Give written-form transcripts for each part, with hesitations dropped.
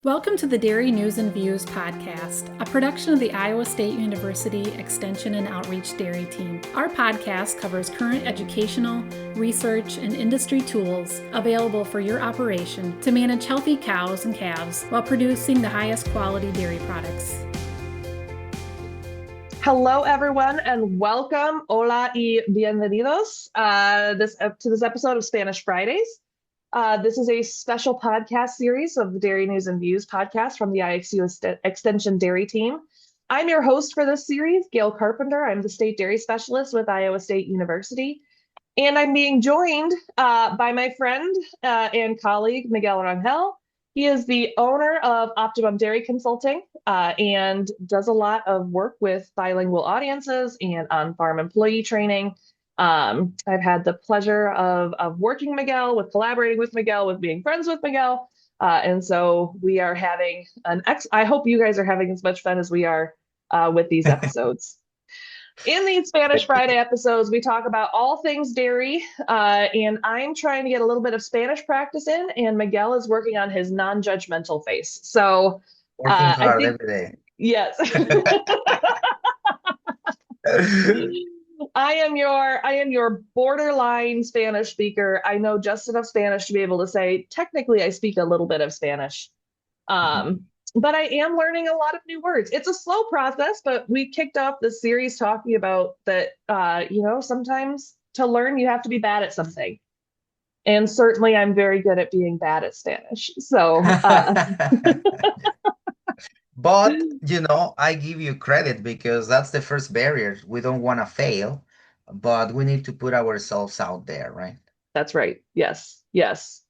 Welcome to the Dairy News and Views podcast, a production of the Iowa State University Extension and Outreach Dairy Team. Our podcast covers current educational, research, and industry tools available for your operation to manage healthy cows and calves while producing the highest quality dairy products. Hello, everyone, and welcome. Hola y bienvenidos to this episode of Spanish Fridays. This is a special podcast series of the Dairy News and Views podcast from the IXU Extension Dairy Team. I'm your host for this series, Gail Carpenter. I'm the state dairy specialist with Iowa State University, and I'm being joined by my friend and colleague, Miguel Rangel. He is the owner of Optimum Dairy Consulting and does a lot of work with bilingual audiences and on-farm employee training. I've had the pleasure of working Miguel, with collaborating with Miguel, with being friends with Miguel. And so we are having I hope you guys are having as much fun as we are with these episodes. In these Spanish Friday episodes, we talk about all things dairy, and I'm trying to get a little bit of Spanish practice in, and Miguel is working on his non-judgmental face. So Working I hard think, every day. yes. I am your borderline Spanish speaker. I know just enough Spanish to be able to say, technically, I speak a little bit of Spanish. But I am learning a lot of new words. It's a slow process, but we kicked off this series talking about that, sometimes to learn, you have to be bad at something. And certainly I'm very good at being bad at Spanish. So, But, I give you credit because that's the first barrier. We don't want to fail, but we need to put ourselves out there, right? That's right. Yes. Yes.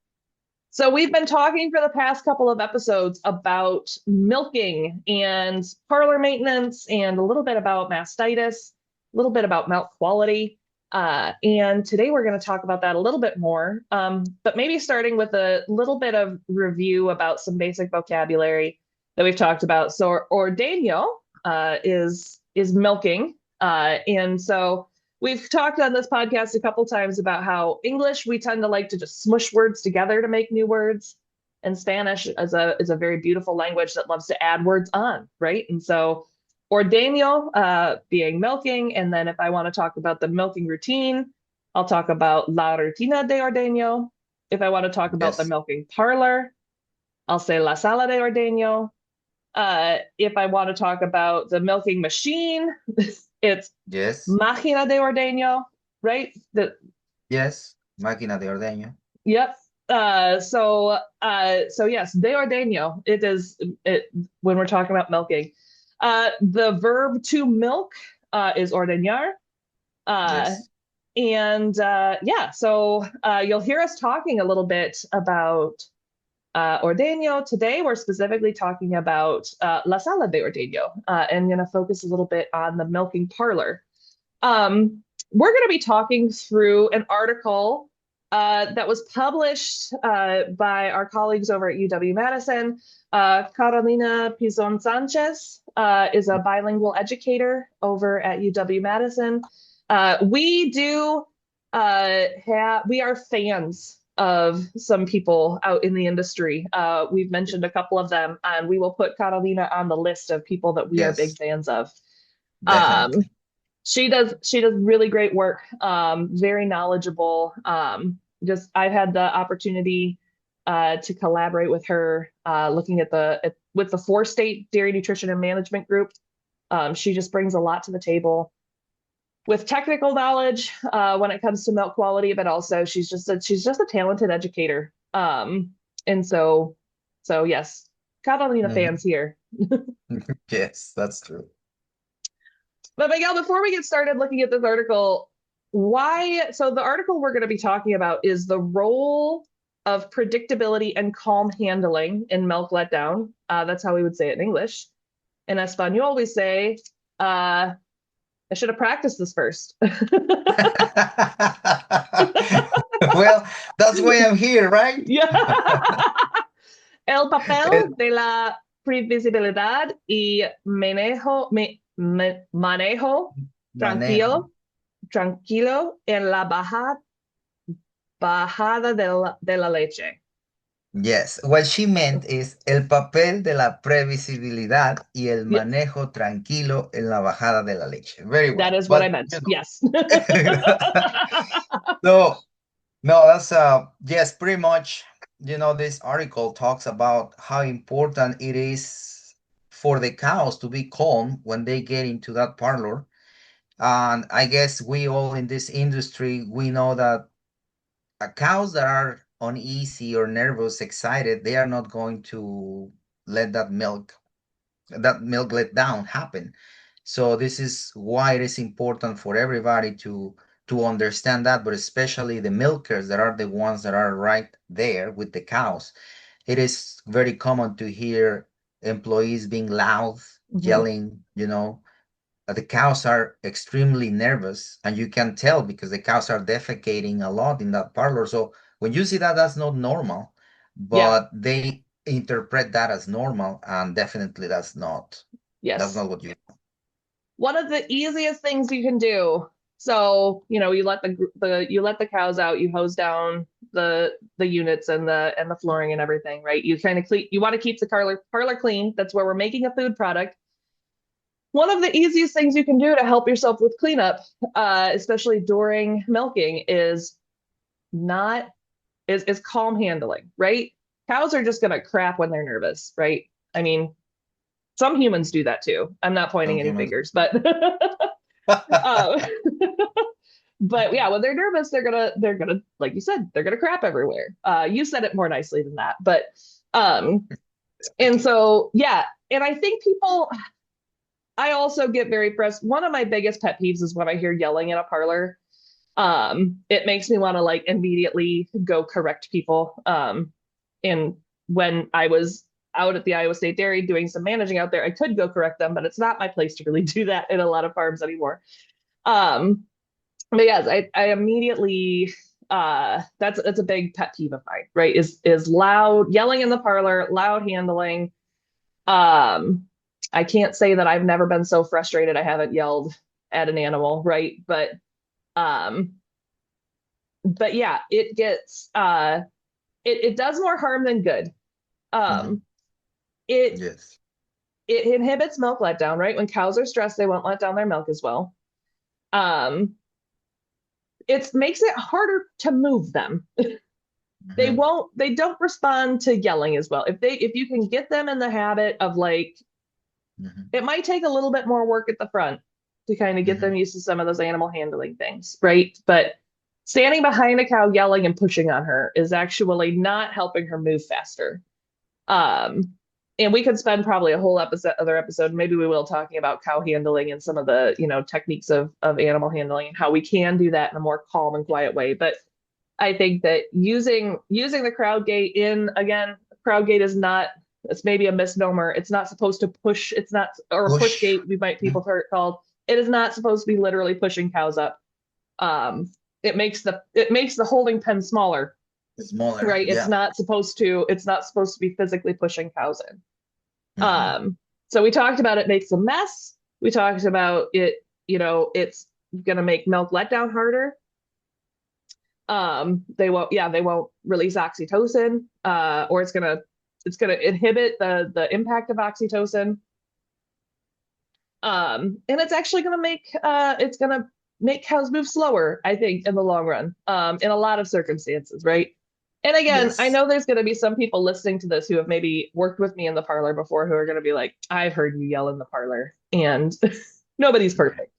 So we've been talking for the past couple of episodes about milking and parlor maintenance and a little bit about mastitis, a little bit about milk quality. And today we're going to talk about that a little bit more, but maybe starting with a little bit of review about some basic vocabulary that we've talked about. So ordeño is milking. And so we've talked on this podcast a couple times about how English, we tend to like to just smush words together to make new words. And Spanish is a very beautiful language that loves to add words on, right? And so ordeño being milking. And then if I want to talk about the milking routine, I'll talk about la rutina de ordeño. If I want to talk about the Yes. milking parlor, I'll say la sala de ordeño. If I want to talk about the milking machine, it's Yes. máquina de ordeño, right? Yes. Máquina de ordeño. Yep. So yes, de ordeño. When we're talking about milking. The verb to milk is ordeñar. Yes. So you'll hear us talking a little bit about ordeño. Today, we're specifically talking about la sala de ordeño, and going to focus a little bit on the milking parlor. We're going to be talking through an article that was published by our colleagues over at UW-Madison. Carolina Pizon Sanchez is a bilingual educator over at UW-Madison. We are fans of some people out in the industry. We've mentioned a couple of them, and we will put Carolina on the list of people that we are big Yes. fans of. Definitely. She does really great work, very knowledgeable. I've had the opportunity to collaborate with her, looking at with the 4-state dairy nutrition and management group. She just brings a lot to the table with technical knowledge when it comes to milk quality, but also she's just a talented educator. And so yes, Catalina fans here. Yes, that's true. But Miguel, before we get started looking at this article, so the article we're going to be talking about is the role of predictability and calm handling in milk letdown. That's how we would say it in English. In Espanol, we say, I should have practiced this first. Well, that's why I'm here, right? Yeah. El papel de la previsibilidad y manejo tranquilo en la bajada de la leche. Yes, what she meant is el papel de la previsibilidad y el Yeah, manejo tranquilo en la bajada de la leche. Very that well, is what I but meant. you Yes. know. So no, that's yes, pretty much, this article talks about how important it is for the cows to be calm when they get into that parlor. And I guess we all in this industry, we know that cows that are uneasy or nervous, excited, they are not going to let that milk let down happen. So this is why it is important for everybody to understand that, but especially the milkers that are the ones that are right there with the cows. It is very common to hear employees being loud, Mhm. yelling, the cows are extremely nervous, and you can tell because the cows are defecating a lot in that parlor. So when you see that, that's not normal, Yeah. but they interpret that as normal, and definitely that's Yes. not what you. One of the easiest things you can do. So, you let the cows out, you hose down the units and the flooring and everything, right? You kind of clean, you want to keep the parlor clean. That's where we're making a food product. One of the easiest things you can do to help yourself with cleanup, especially during milking, not is calm handling, right? Cows are just gonna crap when they're nervous, right? I mean, some humans do that too. I'm not pointing Some any humans. fingers, but uh, but yeah, when they're nervous, they're gonna like you said, they're gonna crap everywhere. You said it more nicely than that, but um, and so yeah, and I think people. I also get very frustrated. One of my biggest pet peeves is when I hear yelling in a parlor. It makes me want to like immediately go correct people. And when I was out at the Iowa State Dairy doing some managing out there, I could go correct them, but it's not my place to really do that in a lot of farms anymore. Um, but yes, I immediately that's a big pet peeve of mine, right? Is loud yelling in the parlor, loud handling. Um, I can't say that I've never been so frustrated I haven't yelled at an animal, right? Um, but yeah, it does more harm than good. Mhm. Um, it Yes. it inhibits milk letdown, right? When cows are stressed, they won't let down their milk as well. Um, it makes it harder to move them. Mhm. They don't respond to yelling as well. If you can get them in the habit of like, Mhm. it might take a little bit more work at the front to kind of get them Mhm. used to some of those animal handling things, right? But standing behind a cow yelling and pushing on her is actually not helping her move faster. Um, and we could spend probably a whole other episode, maybe we will, talking about cow handling and some of the, techniques of animal handling and how we can do that in a more calm and quiet way. But I think that using the crowd gate in again, crowd gate is not. It's maybe a misnomer. It's not supposed to push. It's not or a push Push. gate. We might people Mhm. heard it called. It is not supposed to be literally pushing cows up. Um, it makes the holding pen smaller, Smaller. right? It's Yeah. not supposed to. It's not supposed to be physically pushing cows in. Mhm. So we talked about it makes a mess. We talked about it. It's gonna make milk letdown harder. They won't release oxytocin, or it's gonna inhibit the impact of oxytocin. And it's gonna make cows move slower, I think, in the long run, in a lot of circumstances, right? And again, I Yes. know there's gonna be some people listening to this who have maybe worked with me in the parlor before who are gonna be like, I've heard you yell in the parlor, and nobody's perfect.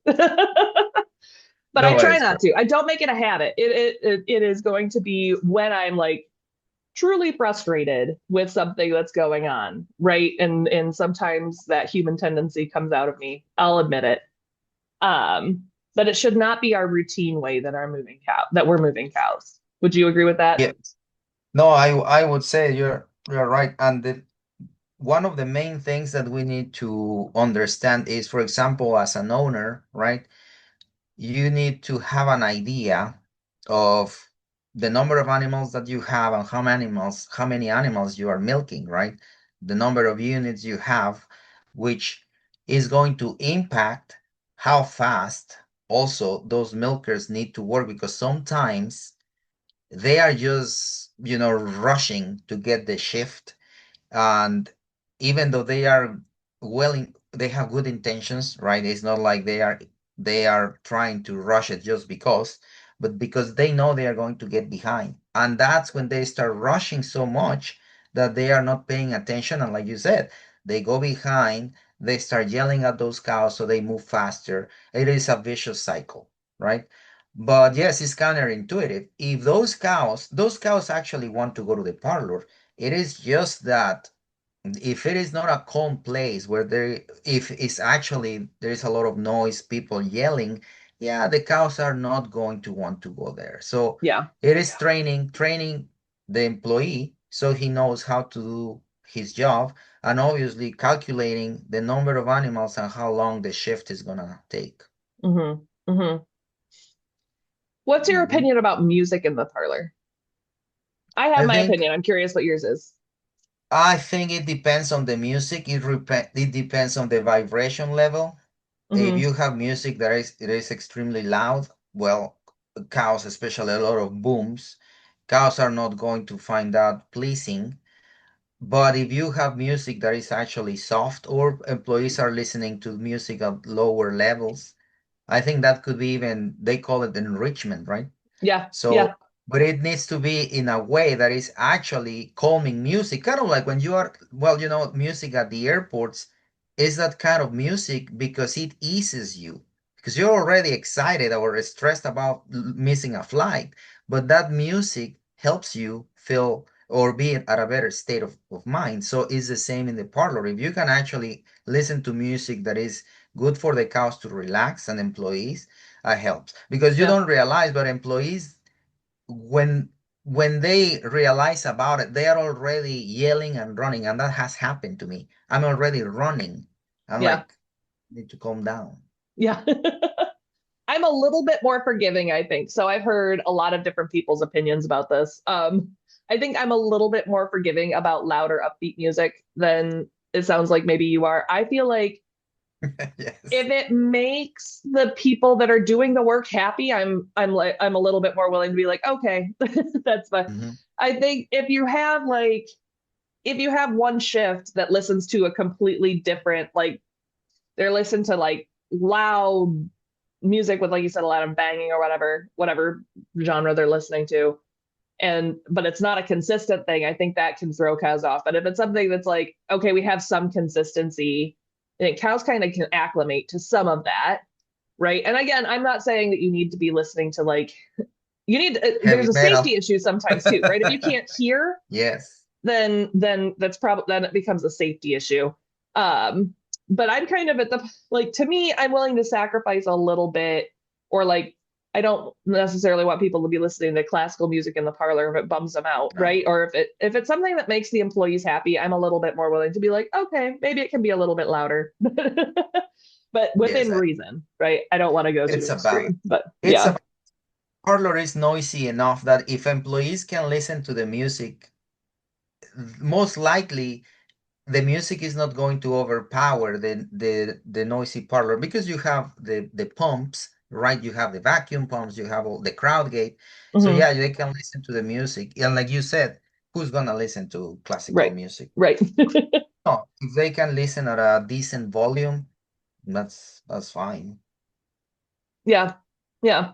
But I try Nobody's not perfect. to. I don't make it a habit. It is going to be when I'm like truly frustrated with something that's going on, right? And sometimes that human tendency comes out of me. I'll admit it. But it should not be our routine way that we're moving cows. Would you agree with that? Yes. No, I would say you're right. And one of the main things that we need to understand is, for example, as an owner, right? You need to have an idea of the number of animals that you have and how many animals you are milking, right? The number of units you have, which is going to impact how fast also those milkers need to work, because sometimes they are just, rushing to get the shift. And even though they are willing, they have good intentions, right? It's not like they are trying to rush it just because, but because they know they are going to get behind. And that's when they start rushing so much that they are not paying attention. And like you said, they go behind, they start yelling at those cows so they move faster. It is a vicious cycle, right? But yes, it's counterintuitive. If those cows actually want to go to the parlor, it is just that if it is not a calm place where if it's actually there is a lot of noise, people yelling, yeah, the cows are not going to want to go there. So Yeah. it is training the employee so he knows how to do his job, and obviously calculating the number of animals and how long the shift is gonna take. Mm-hmm. Mm-hmm. What's your Mhm. opinion about music in the parlor? I have I my think opinion. I'm curious what yours is. I think it depends on the music. It depends on the vibration level. If Mm-hmm. you have music that is extremely loud, well, cows, especially a lot of booms, cows are not going to find that pleasing. But if you have music that is actually soft, or employees are listening to music at lower levels, I think that could be even, they call it enrichment, right? Yeah. So, Yeah. but it needs to be in a way that is actually calming music, kind of like when you are, well, music at the airports is that kind of music because it eases you, because you're already excited or stressed about missing a flight, but that music helps you feel or be at a better state of mind. So it's the same in the parlor. If you can actually listen to music that is good for the cows to relax and employees, helps, because you Yeah. don't realize, but employees, when they realize about it, they are already yelling and running, and that has happened to me. I'm already running. I'm Yeah. like, need to calm down. Yeah. I'm a little bit more forgiving, I think. So I've heard a lot of different people's opinions about this. I think I'm a little bit more forgiving about louder, upbeat music than it sounds like maybe you are. I feel like Yes. if it makes the people that are doing the work happy, I'm a little bit more willing to be like, okay, that's fine. Hmm. I think if you have one shift that listens to a completely different, like they're listening to like loud music with, like you said, a lot of banging or whatever genre they're listening to, and but it's not a consistent thing, I think that can throw cows off. But if it's something that's like, okay, we have some consistency, I think cows kind of can acclimate to some of that, right? And again, I'm not saying that you need to be listening to like you need Heavy there's a metal. safety issue sometimes too, right? If you can't hear, Yes. then that's probably then it becomes a safety issue. Um, but I'm kind of at the like to me, I'm willing to sacrifice a little bit, or like I don't necessarily want people to be listening to classical music in the parlor if it bums them out, No. right? Or if it's something that makes the employees happy, I'm a little bit more willing to be like, okay, maybe it can be a little bit louder, but Yes. within reason, right? I don't want to go to It's an a balance. extreme, but It's yeah. a parlor is noisy enough that if employees can listen to the music, most likely the music is not going to overpower the noisy parlor, because you have the pumps, right? You have the vacuum pumps, you have all the crowd gate. So Hmm. yeah, they can listen to the music. And like you said, who's gonna listen to classical Right, music? right. No, if they can listen at a decent volume, that's fine. Yeah, yeah.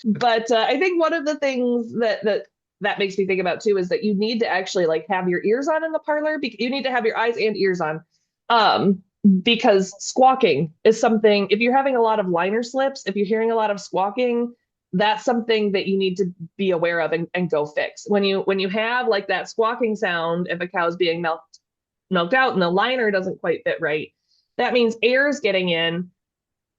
But I think one of the things that makes me think about too is that you need to actually like have your ears on in the parlor. You need to have your eyes and ears on, um, because squawking is something. If you're having a lot of liner slips, if you're hearing a lot of squawking, that's something that you need to be aware of and go fix. When you have like that squawking sound, if a cow's being milked out and the liner doesn't quite fit right, that means air is getting in.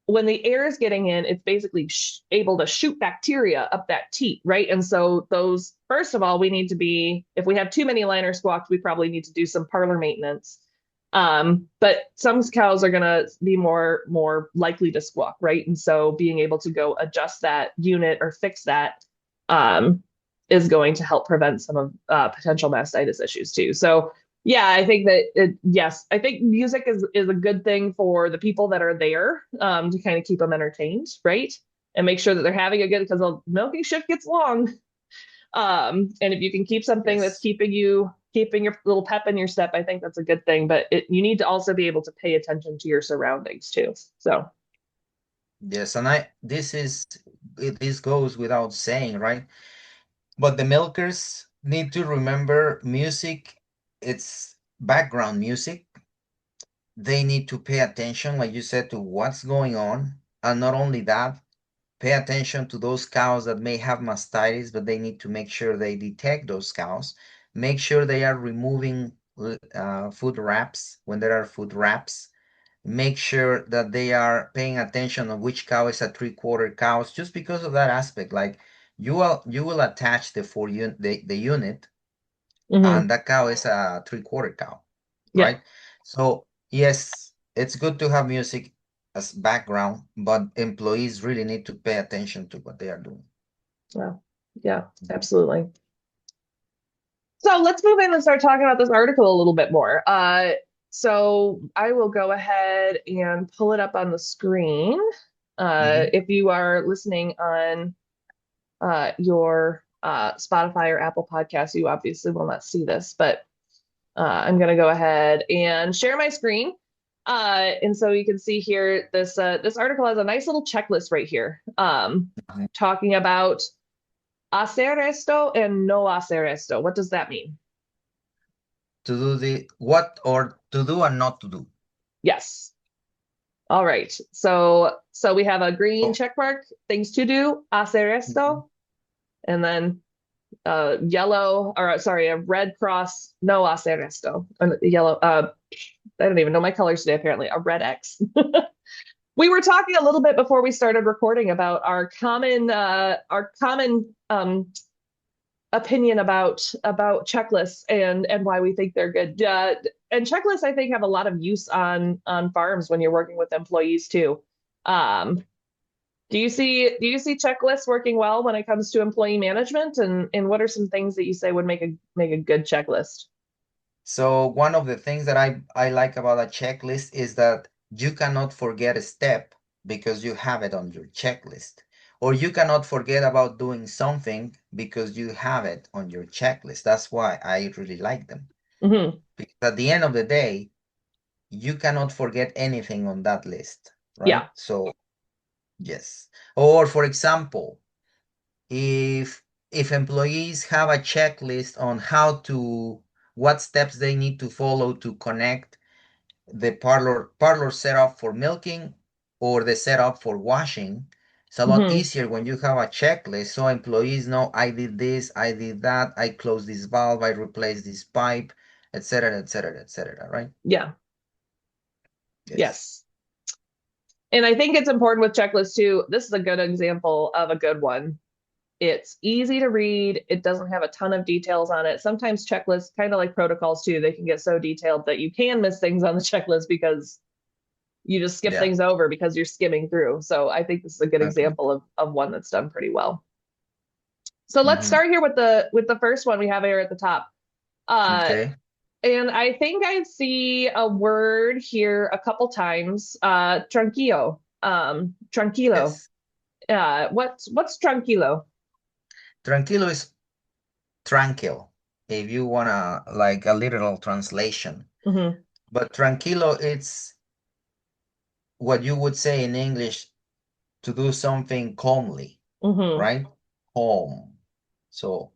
When the air is getting in, it's basically able to shoot bacteria up that teat, right? And so those, first of all, we need to be, if we have too many liner squawks, we probably need to do some parlor maintenance. But some cows are going to be more likely to squawk, right? And so being able to go adjust that unit or fix that, um, is going to help prevent some of potential mastitis issues too. So yeah, I think that yes, I think music is a good thing for the people that are there, to kind of keep them entertained, right? And make sure that they're having a good, because the milking shift gets long. And if you can keep something that's Yes. keeping your little pep in your step, I think that's a good thing. But you need to also be able to pay attention to your surroundings too. So, Yes, and this goes without saying, right? But the milkers need to remember music, it's background music. They need to pay attention, like you said, to what's going on. And not only that, pay attention to those cows that may have mastitis, but they need to make sure they detect those cows. Make sure they are removing food wraps when there are food wraps. Make sure that they are paying attention on which cow is a three-quarter cows, just because of that aspect. Like you will attach the unit, mhm. and that cow is a three-quarter cow, Yeah, right? So yes, it's good to have music as background, but employees really need to pay attention to what they are doing. yeah, yeah, absolutely. So let's move in and start talking about this article a little bit more. So I will go ahead and pull it up on the screen. Hmm. If you are listening on your Spotify or Apple Podcasts, you obviously will not see this, but I'm going to go ahead and share my screen. And so you can see here this article has a nice little checklist right here, talking about hacer esto and no hacer esto. What does that mean? To do the what, or to do and not to do. Yes. All right. So we have a green Oh, check mark, things to do, hacer mhm. esto, and then yellow, or sorry, a red cross, no hacer esto, and yellow. I don't even know my colors today. Apparently, a red X. We were talking a little bit before we started recording about our common opinion about checklists and why we think they're good. And checklists, I think, have a lot of use on farms when you're working with employees too. Um, do you see checklists working well when it comes to employee management? And what are some things that you say would make a good checklist? So one of the things that I like about a checklist is that you cannot forget a step because you have it on your checklist. Or you cannot forget about doing something because you have it on your checklist. That's why I really like them. Hmm. Because at the end of the day, you cannot forget anything on that list, right? Yeah. So yes. Or for example, if employees have a checklist on what steps they need to follow to connect the parlor setup for milking or the setup for washing, it's a lot Hmm. easier when you have a checklist, so employees know I did this, I did that, I closed this valve, I replaced this pipe, etc., etc., etc., right? Yeah. Yes. Yes. And I think it's important with checklists too. This is a good example of a good one. It's easy to read. It doesn't have a ton of details on it. Sometimes checklists, kind of like protocols too, they can get so detailed that you can miss things on the checklist because you just skip Yeah. things over because you're skimming through. So I think this is a good Okay. example of one that's done pretty well. So let's Mm-hmm. start here with the first one we have here at the top. Uh, Okay. and I think I see a word here a couple times. Tranquilo. Tranquilo. Yes. What's tranquilo? Tranquilo is tranquil, if you wanna like a literal translation. Hmm. But tranquilo, it's what you would say in English, to do something calmly, Hmm. right? Calm. So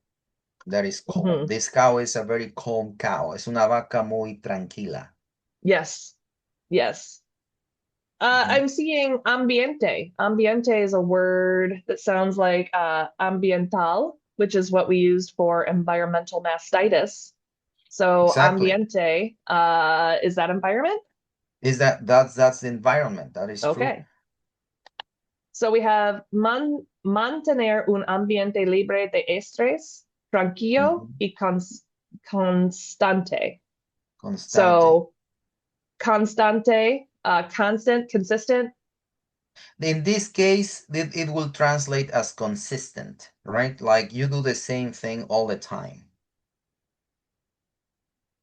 that is calm. Hmm. This cow is a very calm cow. Es una vaca muy tranquila. Yes. Yes. Mhm. I'm seeing ambiente. Ambiente is a word that sounds like ambiental, which is what we used for environmental mastitis. So Exactly. ambiente, is that environment? That's the environment. That is true. Okay. So we have mantener un ambiente libre de estrés, tranquilo Mhm. y constante. Constante. So constante, constant, consistent. In this case, it will translate as consistent, right? Like you do the same thing all the time.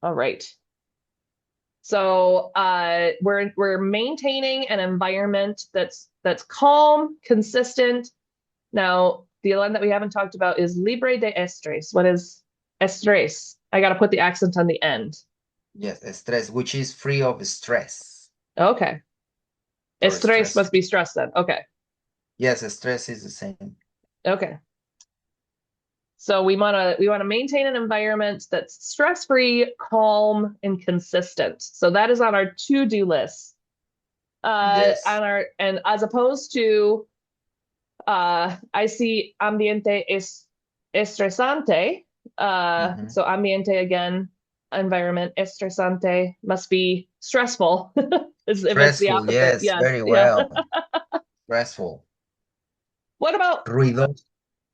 All right. So we're maintaining an environment that's calm, consistent. Now, the one that we haven't talked about is libre de estrés. What is estrés? I got to put the accent on the end. Yes, estrés, which is free of stress Okay. or Estrés stress. must be stress then. Okay. Yes, stress is the same. Okay. So we want to maintain an environment that's stress-free, calm, and consistent. So that is on our to-do list. Yes. And as opposed to I see ambiente es estresante. Mhm. So ambiente again, environment estresante must be stressful. If it's the Stressful, opposite. yes, Yes. very Yeah. well. Stressful. What about Ruidoso,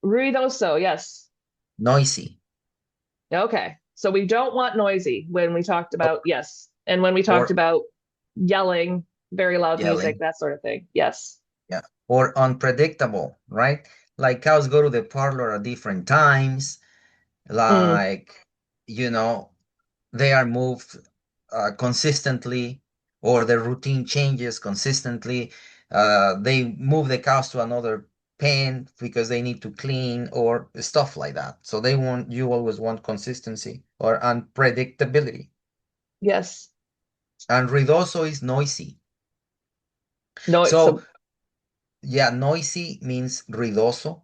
ruidoso? Yes. noisy, Okay. So we don't want noisy when we talked about yes. And when we talked or about yelling, very loud music, yelling. that sort of thing. Yes. Yeah. Or unpredictable, right? Like cows go to the parlor at different times. Mm, Like, you know, they are moved consistently, or the routine changes consistently. They move the cows to another pen because they need to clean or stuff like that. So you always want consistency or unpredictability. yes. And ruidoso is noisy. No, So so yeah, noisy means ruidoso.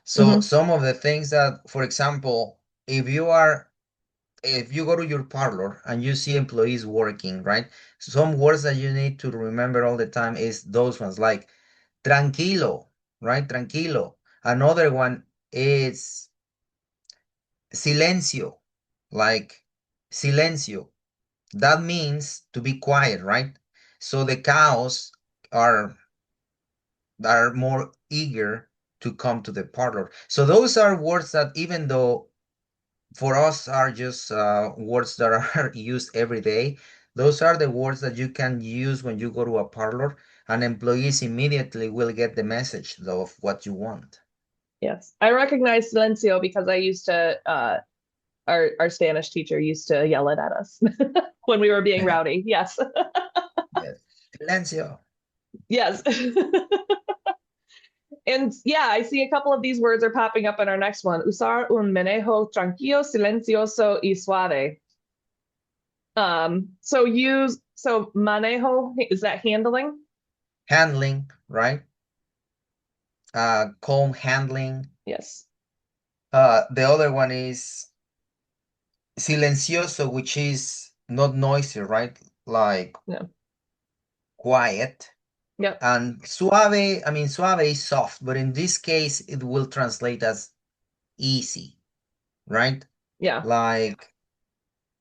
So mhm, some of the things that, for example, if you go to your parlor and you see employees working, right? Some words that you need to remember all the time is those ones like tranquilo, right? Tranquilo. Another one is silencio, like silencio. That means to be quiet, right? So the cows are are more eager to come to the parlor. So those are words that even though for us are just words that are used every day, those are the words that you can use when you go to a parlor, and employees immediately will get the message of what you want. yes. I recognize silencio because I used to our Spanish teacher used to yell it at us when we were being rowdy. Yes. Yes. Silencio. Yes. And yeah, I see a couple of these words are popping up in our next one. Usar un manejo tranquilo, silencioso y suave. So manejo, is that handling? Handling, right? Calm handling. Yes. The other one is silencioso, which is not noisy, right? Like No. quiet. Yep. And suave, I mean, suave is soft, but in this case, it will translate as easy, right? Yeah. Like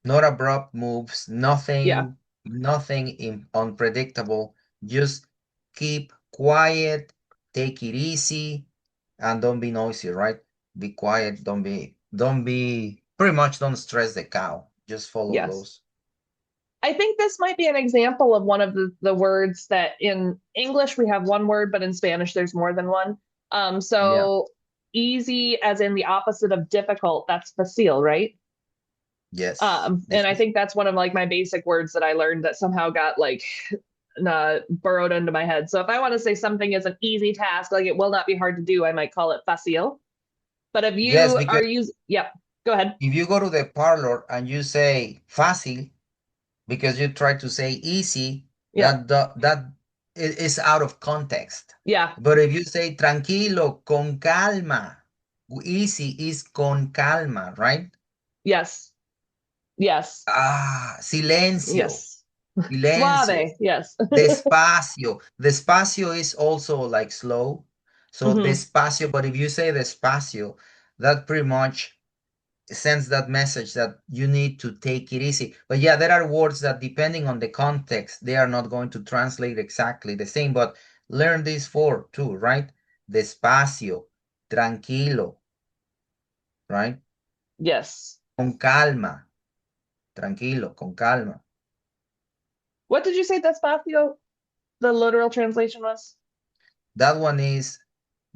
not abrupt moves, Yeah. nothing unpredictable. Just keep quiet, take it easy, and don't be noisy, right? Be quiet, pretty much don't stress the cow. Just follow Yes. those. I think this might be an example of one of the words that in English we have one word, but in Spanish there's more than one. Yeah, So easy as in the opposite of difficult, that's facile, right? yes. And I think that's one of like my basic words that I learned that somehow got like burrowed into my head. So if I want to say something is an easy task, like it will not be hard to do, I might call it facile. But if Yes, you because are using, yep, go ahead. if you go to the parlor and you say fácil, because you try to say easy, Yep, that is out of context. yeah, But if you say tranquilo, con calma, easy is con calma, right? yes, yes, Silencio, yes. silencio, Suave, yes. despacio. Despacio is also like slow. So Hmm. despacio, but if you say despacio, that pretty much sends that message that you need to take it easy. But yeah, there are words that depending on the context, they are not going to translate exactly the same, but learn these four too, right? Despacio, tranquilo, right? Yes. Con calma, tranquilo, con calma. What did you say despacio, the literal translation was? That one is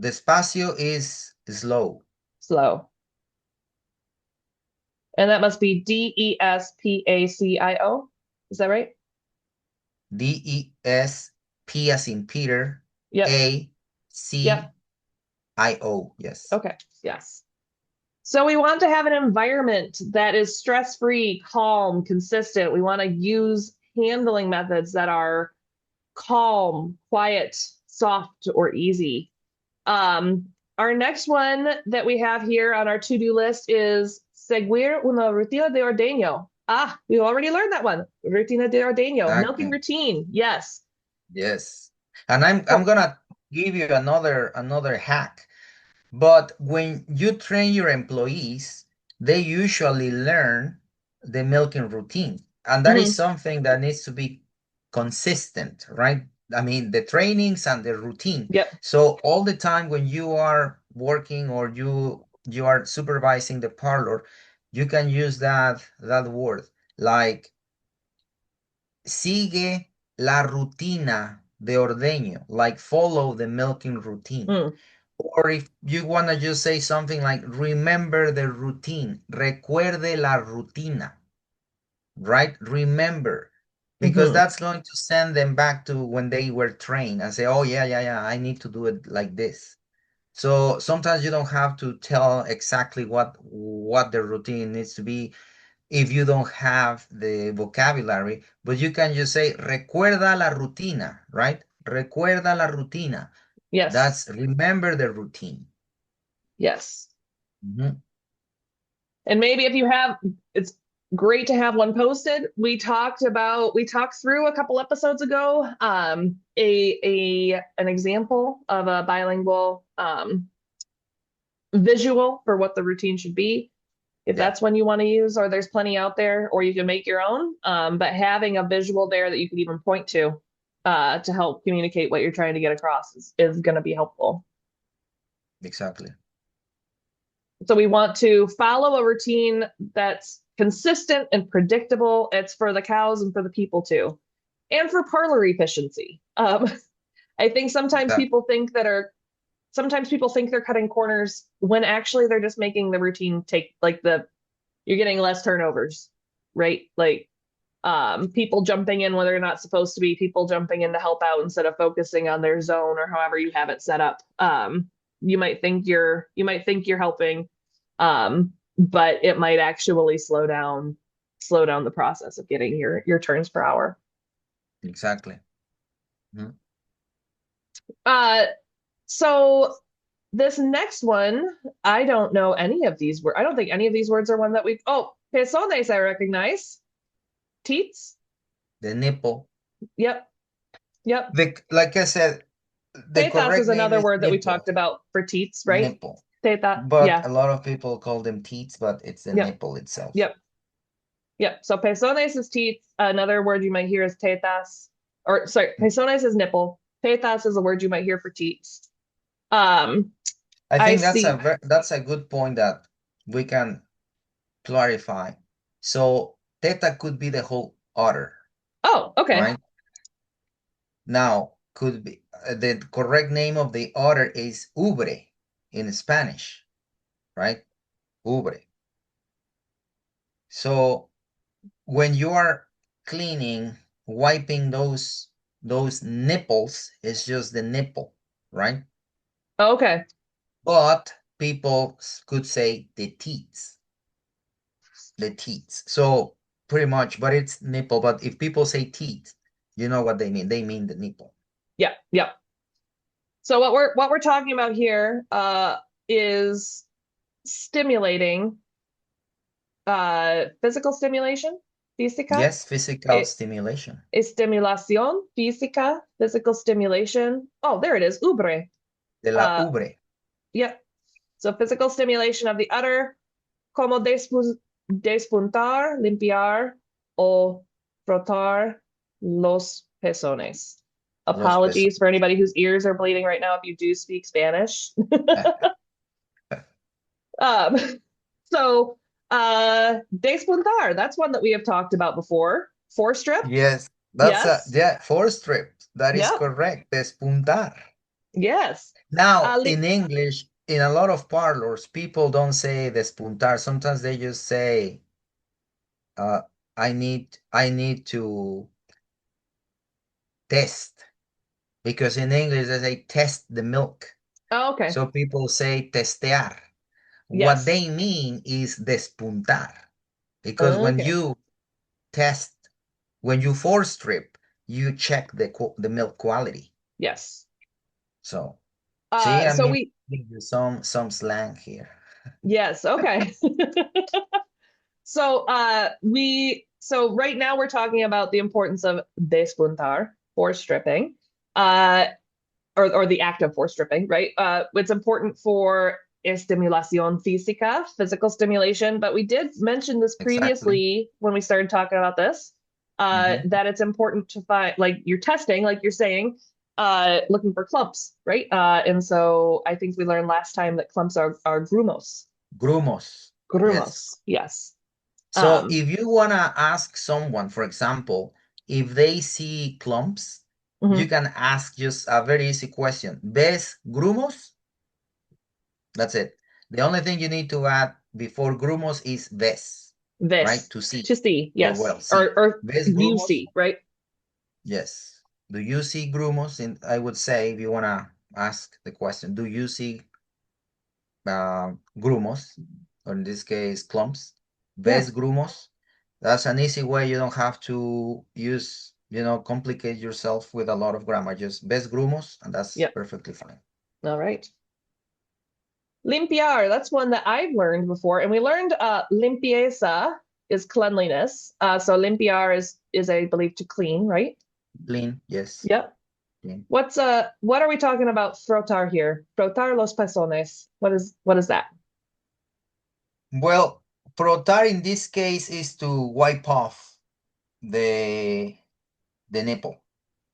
despacio is slow. Slow. And that must be Despacio. Is that right? DES, P as in Peter, Yep. A, Yep. C, I-O, yes. Okay, yes. So we want to have an environment that is stress-free, calm, consistent. We want to use handling methods that are calm, quiet, soft, or easy. Our next one that we have here on our to-do list is seguir una rutina de ordeño. Ah, we already learned that one. Rutina de ordeño, milking Exactly. routine. Yes. Yes. And I'm Oh, gonna give you another hack. But when you train your employees, they usually learn the milking routine. And that is mhm. something that needs to be consistent, right? I mean, the trainings and the routine. Yep. So all the time when you are working or you are supervising the parlor, you can use that word like sigue la rutina de ordeño, like follow the milking routine. Mm. Or if you want to just say something like remember the routine, recuerde la rutina, right? Remember, because Hmm. that's going to send them back to when they were trained and say, oh, yeah, yeah, yeah, I need to do it like this. So sometimes you don't have to tell exactly what the routine needs to be if you don't have the vocabulary, but you can just say recuerda la rutina, right? Recuerda la rutina. Yes. That's remember the routine. Yes. Mhm. And maybe if you have, it's great to have one posted. We talked through a couple episodes ago, an example of a bilingual visual for what the routine should be. If Yeah, that's one you want to use, or there's plenty out there, or you can make your own. But having a visual there that you can even point to help communicate what you're trying to get across is going to be helpful. exactly. So we want to follow a routine that's consistent and predictable. It's for the cows and for the people too, and for parlor efficiency. I think Exactly. sometimes people think they're cutting corners when actually they're just making the routine take like you're getting less turnovers, right? Like people jumping in when they're not supposed to be, people jumping in to help out instead of focusing on their zone or however you have it set up. You might think you're helping, but it might actually slow down the process of getting your turns per hour. Exactly. Mhm. Uh, so this next one, I don't know any of these words. I don't think any of these words are one that we've. Oh, pezones, I recognize. Teats. The nipple. Yep. Yep. Like I said, the Tetas correct is name another is word that we nipple. talked about for teats, right? Nipple. Teta. But Yeah. a lot of people call them teats, but it's the Yep. nipple itself. Yep. Yep. So pezones is teats. Another word you might hear is tetas. Or sorry, pezones is nipple. Tetas is a word you might hear for teats. Um, I I think see. that's a good point that we can clarify. So theta could be the whole udder, Oh, okay. right? Now, could be the correct name of the udder is ubre in Spanish, right? Ubre. So when you are cleaning, wiping those nipples, it's just the nipple, right? Okay. But people could say the teats. So pretty much, but it's nipple. But if people say teeth, you know what they mean. They mean the nipple. Yep. Yep. So what we're talking about here is stimulating physical stimulation, física, Yes, physical e- stimulation. estimulación física, physical stimulation. Oh, there it is, ubre. De la Uh, ubre. yep. So physical stimulation of the udder, como despuntar, limpiar, o frotar los pezones. Los pesos. Apologies for anybody whose ears are bleeding right now if you do speak Spanish. Um, so despuntar, that's one that we have talked about before. Four strip, Yes, that's a yes. yeah, four strip. That is Yep, correct. Despuntar. yes. Now, Ali, in English, in a lot of parlors, people don't say despuntar. Sometimes they just say, uh, I need to test. Because in English they say test the milk. Oh, okay. So people say testear. What Yes. they mean is despuntar. Because when Okay. you test, when you force strip, you check the milk quality. Yes. So see, I So mean, we give you some slang here. yes, okay. So right now we're talking about the importance of despuntar, force stripping, uh, or the act of force stripping, right? It's important for estimulación física, physical stimulation, but we did mention this Exactly. previously when we started talking about this, Hmm. that it's important to find, like you're testing, like you're saying, looking for clumps, right? And so I think we learned last time that clumps are grumos. Grumos. Yes. Grumos, yes. So Um, if you wanna ask someone, for example, if they see clumps, you mhm. can ask just a very easy question. ¿Ves grumos? That's it. The only thing you need to add before grumos is ves, right? This To see, to see, or yes, well, see. or ¿Ves you grumos? see, right? Yes. Do you see grumos? And I would say, if you wanna ask the question, do you see grumos, or in this case, clumps? Yeah, ¿Ves grumos? That's an easy way. You don't have to use, complicate yourself with a lot of grammar. Just ves grumos, and that's yep. perfectly fine. All right. Limpiar, that's one that I've learned before, and we learned limpieza is cleanliness. So limpiar is I believe to clean, right? Clean, yes. Yep. Clean. What are we talking about frotar here? Frotar los pezones. What is that? Well, frotar in this case is to wipe off the the nipple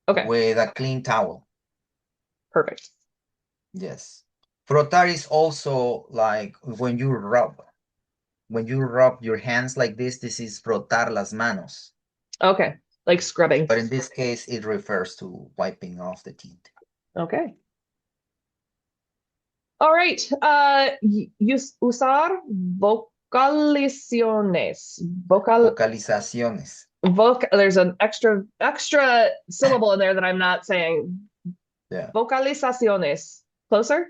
Okay, with a clean towel. perfect. Yes. Frotar is also like when you rub your hands like this is frotar las manos. Okay, like scrubbing. But in this case, it refers to wiping off the teeth. Okay. All right. Usar vocalizaciones. Vocalizaciones. There's an extra syllable in there that I'm not saying. Yeah. Vocalizaciones. Closer?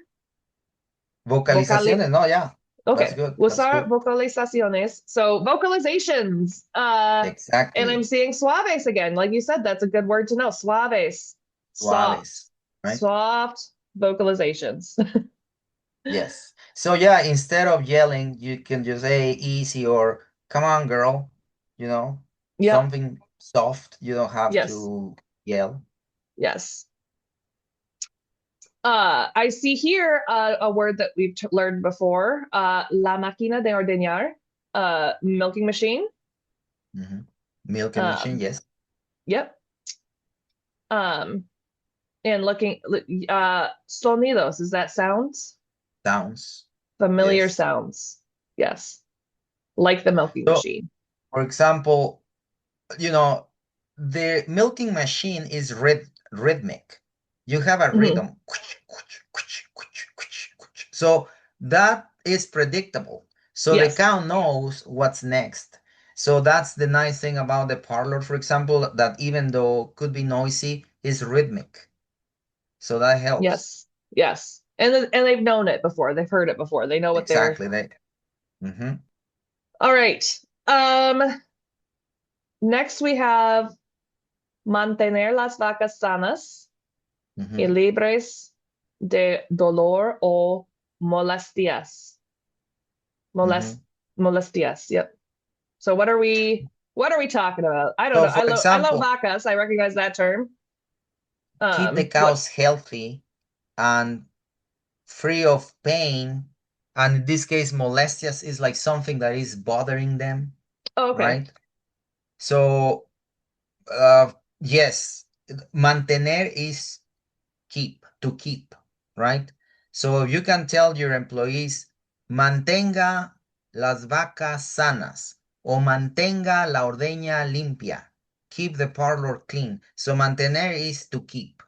Vocali Vocalizaciones. No, yeah. That's Okay. good. That's Usar good. vocalizaciones. So vocalizations. And I'm Exactly. seeing suaves again. Like you said, that's a good word to know. Suaves. Soft. Suaves. Right? Soft vocalizations. Yes. So yeah, instead of yelling, you can just say easy or come on, girl. You know, Yep. something soft. You don't have Yes. to yell. Yes. I see here a word that we've learned before, la máquina de ordeñar, milking machine. Hmm. Milking machine, Um, yes. yep. Um, and looking, sonidos, is that sounds? Sounds. Familiar Yes. sounds. Yes. Like the milking So, machine. for example, you know, the milking machine is rhythmic. You have a Hmm. rhythm. So that is predictable. So the Yes. cow knows what's next. So that's the nice thing about the parlor, for example, that even though could be noisy, is rhythmic. So that helps. Yes. Yes. And they've known it before. They've heard it before. They know what they're. Exactly. Mhm, All right. Um, Next we have mantener las vacas sanas y mhm, libres de dolor o molestias. Molest mhm. molestias. Yep. So what are we talking about? I don't So know. for I love example, vacas. I recognize that term. keep the What? cows healthy and free of pain. And in this case, molestias is like something that is bothering them, Oh, okay. right? So, uh, yes, mantener is to keep, right? So you can tell your employees, mantenga las vacas sanas o mantenga la ordeña limpia. Keep the parlor clean. So mantener is to keep,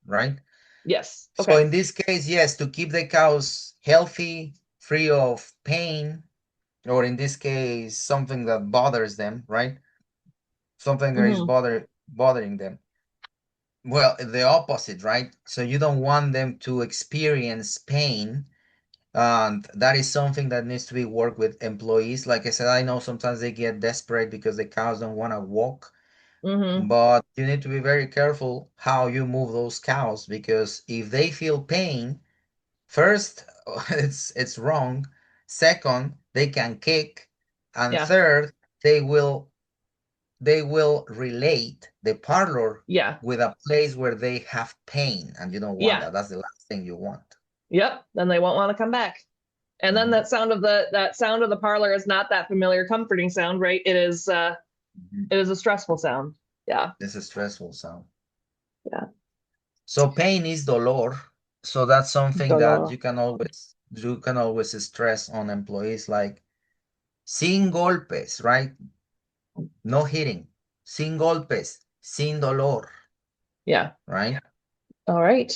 right? Yes. So Okay. in this case, yes, to keep the cows healthy, free of pain, or in this case, something that bothers them, right? Something that is Hmm. bothering them. well, the opposite, right? So you don't want them to experience pain. And that is something that needs to be worked with employees. Like I said, I know sometimes they get desperate because the cows don't want to walk, Mm-hmm. but you need to be very careful how you move those cows, because if they feel pain, first, it's wrong. Second, they can kick, and Yeah. third, they will they will relate the parlor Yeah. with a place where they have pain, and you don't want Yeah. that. That's the last thing you want. Yep. Then they won't want to come back. And then Mhm, that sound of the parlor is not that familiar, comforting sound, right? mhm. It is a stressful sound. Yeah. It's a stressful sound. Yeah. So pain is dolor. So that's something that Dolor. you can always stress on employees, like sin golpes, right? No hitting. Sin golpes, sin dolor, Yeah. right? All right.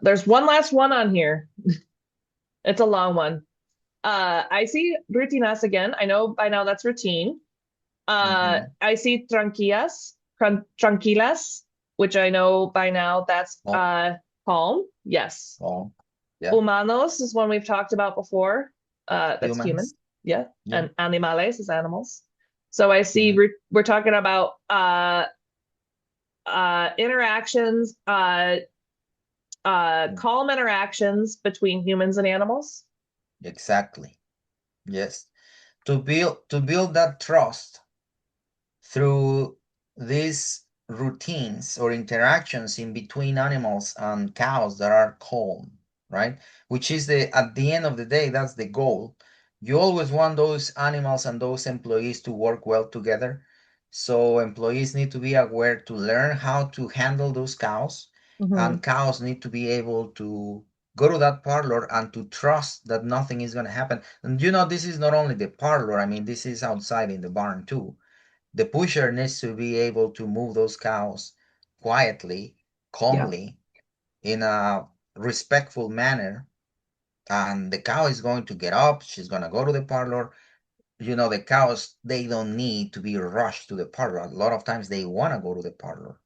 There's one last one on here. It's a long one. I see rutinas again. I know by now that's routine. Mm-hmm. I see tranquilas, which I know by now that's Oh, calm. Yes. oh, yeah. Humanos is one we've talked about before. That's human. Humans. Yeah. Yeah. And animales is animals. So I see Mm-hmm. we're talking about interactions, calm interactions between humans and animals. Exactly. Yes. To build that trust through these routines or interactions in between animals and cows that are calm, right? Which is at the end of the day, that's the goal. You always want those animals and those employees to work well together. So employees need to be aware to learn how to handle those cows, Mm-hmm. and cows need to be able to go to that parlor and to trust that nothing is going to happen. And this is not only the parlor, I mean, this is outside in the barn too. The pusher needs to be able to move those cows quietly, Yeah. calmly, in a respectful manner. And the cow is going to get up, she's going to go to the parlor. The cows, they don't need to be rushed to the parlor. A lot of times they want to go to the parlor.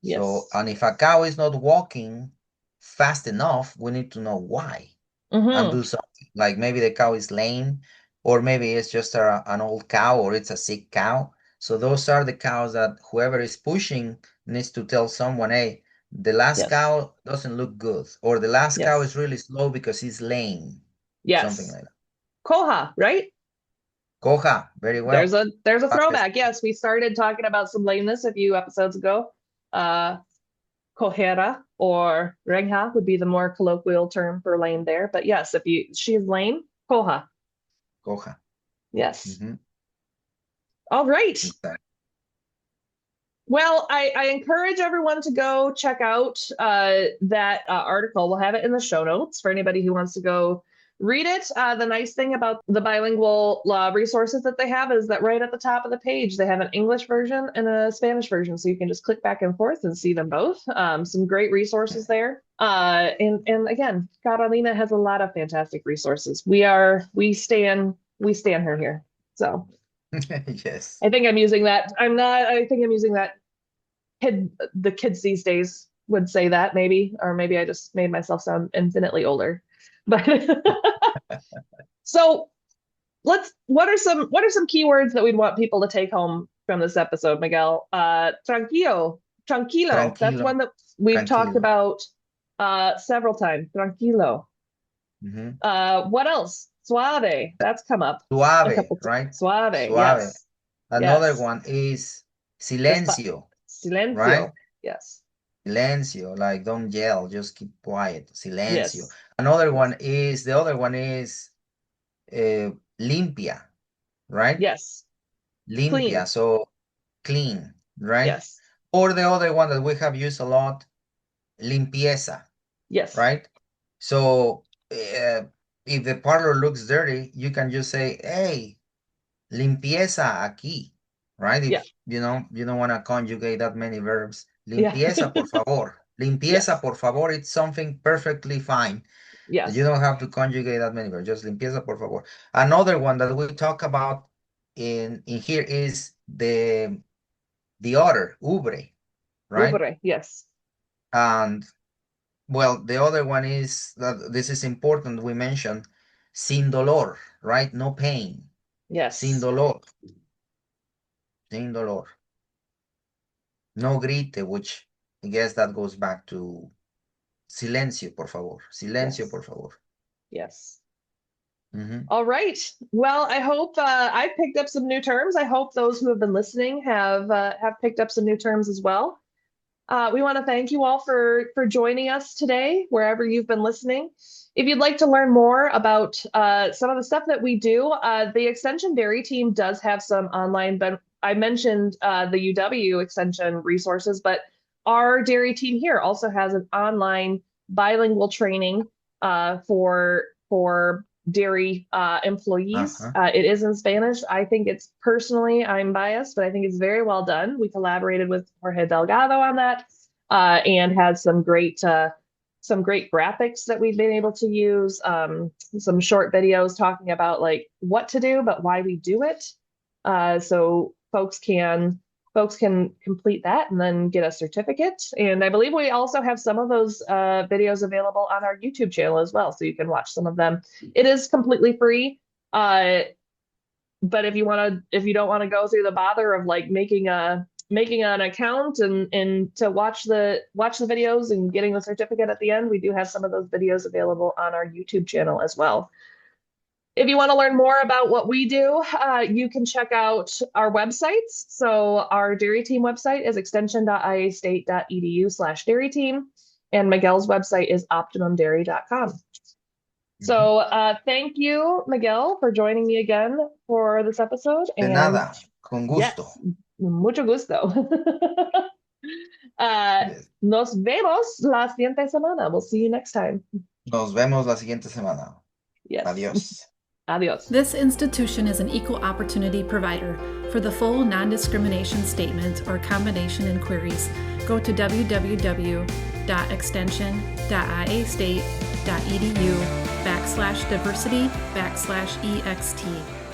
So, Yes. and if a cow is not walking fast enough, we need to know why and Mm-hmm. do something. Like maybe the cow is lame, or maybe it's just an old cow, or it's a sick cow. So those are the cows that whoever is pushing needs to tell someone, hey, the last Yes. cow doesn't look good, or the last cow is Yes. really slow because he's lame, something Yes. like that. Koha, right? Coja, very There's well. a Gracias. throwback. Yes, we started talking about some lameness a few episodes ago. Uh Cojera or Regha would be the more colloquial term for lame there. But yes, if she's lame, Koha. Coja. Yes. Mhm, All right. exactly. Well, I encourage everyone to go check out that article. We'll have it in the show notes for anybody who wants to go read it. The nice thing about the bilingual resources that they have is that right at the top of the page, they have an English version and a Spanish version. So you can just click back and forth and see them both. Some great resources there. And again, Carolina has a lot of fantastic resources. We stand her here. So Yes. I think I'm using that. I think I'm using that the kids these days would say that maybe, or maybe I just made myself sound infinitely older. But so what are some keywords that we'd want people to take home from this episode, Miguel? Tranquilo. That's Tranquilo, one that we've talked tranquilo. about several times. Tranquilo. Mhm. What else? Suave. That's come up a Suave, couple times. right? Suave. Suave. Yes. Another Yes. one is Despa silencio, right? Silencio. Yes. Silencio, like don't yell, just keep quiet. Silencio. Yes. Yes. The other one is uh, limpia, right? Yes. Limpia, Clean. so clean, right? Yes. Or the other one that we have used a lot, limpieza, Yes. right? So if the parlor looks dirty, you can just say, hey, limpieza aquí, right? Yeah. If you don't want to conjugate that many verbs. Yeah. Limpieza, por favor. Limpieza, Yes. por favor. It's something perfectly fine. You Yes. don't have to conjugate that many verbs. Just limpieza, por favor. Another one that we talk about in here is the other, ubre, right? Libre, yes. And well, the other one is that this is important. We mentioned sin dolor, right? No pain. Sin Yes. dolor. Sin dolor. No grite, which I guess that goes back to silencio, por favor. Silencio, Yes. por favor. Yes. Mhm. All right. Well, I hope I've picked up some new terms. I hope those who have been listening have picked up some new terms as well. We want to thank you all for joining us today, wherever you've been listening. If you'd like to learn more about some of the stuff that we do, the Extension Dairy team does have some online. But I mentioned the UW Extension resources, but our dairy team here also has an online bilingual training for dairy employees. Uh-huh. It is in Spanish. I think it's personally, I'm biased, but I think it's very well done. We collaborated with Jorge Delgado on that and had some great graphics that we've been able to use, some short videos talking about like what to do, but why we do it. So folks can complete that and then get a certificate. And I believe we also have some of those videos available on our YouTube channel as well, so you can watch some of them. It is completely free. But if you don't want to go through the bother of like making an account and to watch the videos and getting the certificate at the end, we do have some of those videos available on our YouTube channel as well. If you want to learn more about what we do, you can check out our websites. So our dairy team website is extension.iastate.edu/dairy team, and Miguel's website is optimumdairy.com. So thank you, Miguel, for joining me again for this episode. De nada, con gusto. Yes, mucho gusto. Yes. Nos vemos la siguiente semana. We'll see you next time. Nos vemos la siguiente semana. Yes. Adiós. Adios. This institution is an equal opportunity provider. For the full non-discrimination statement or combination inquiries, go to www.extension.iastate.edu/diversity/ext.